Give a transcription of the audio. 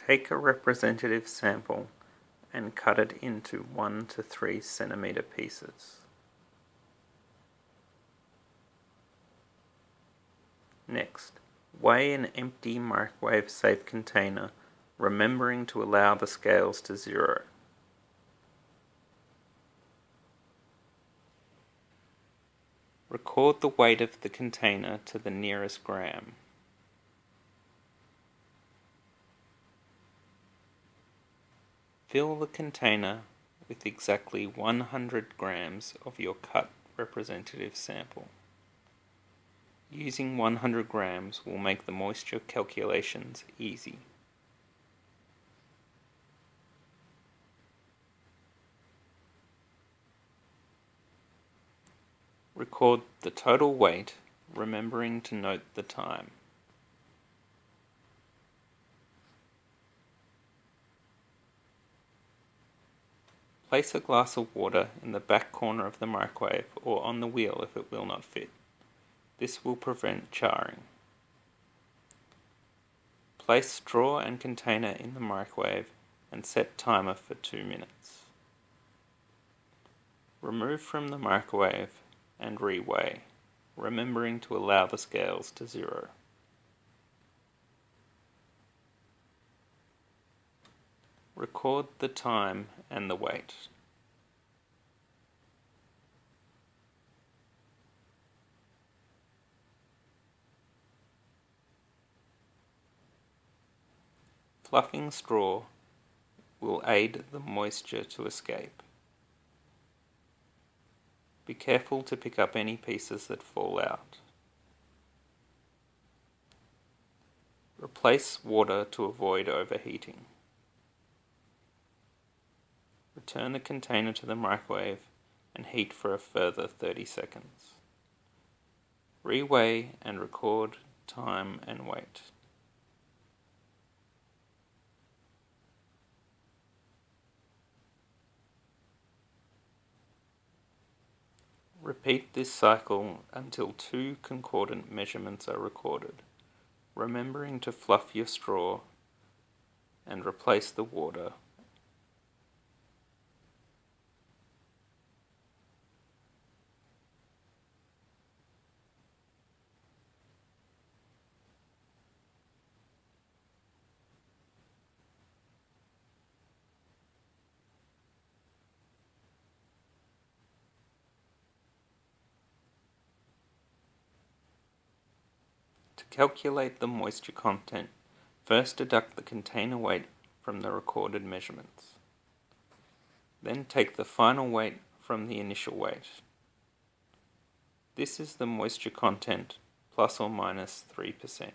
Take a representative sample and cut it into 1 to 3 centimeter pieces. Next, weigh an empty microwave-safe container, remembering to allow the scales to 0. Record the weight of the container to the nearest gram. Fill the container with exactly 100 grams of your cut representative sample. Using 100 grams will make the moisture calculations easy. Record the total weight, remembering to note the time. Place a glass of water in the back corner of the microwave or on the wheel if it will not fit. This will prevent charring. Place straw and container in the microwave and set timer for 2 minutes. Remove from the microwave and reweigh, remembering to allow the scales to 0. Record the time and the weight. Fluffing straw will aid the moisture to escape. Be careful to pick up any pieces that fall out. Replace water to avoid overheating. Return the container to the microwave and heat for a further 30 seconds. Reweigh and record time and weight. Repeat this cycle until 2 concordant measurements are recorded, remembering to fluff your straw and replace the water. To calculate the moisture content, first deduct the container weight from the recorded measurements. Then take the final weight from the initial weight. This is the moisture content plus or minus 3%.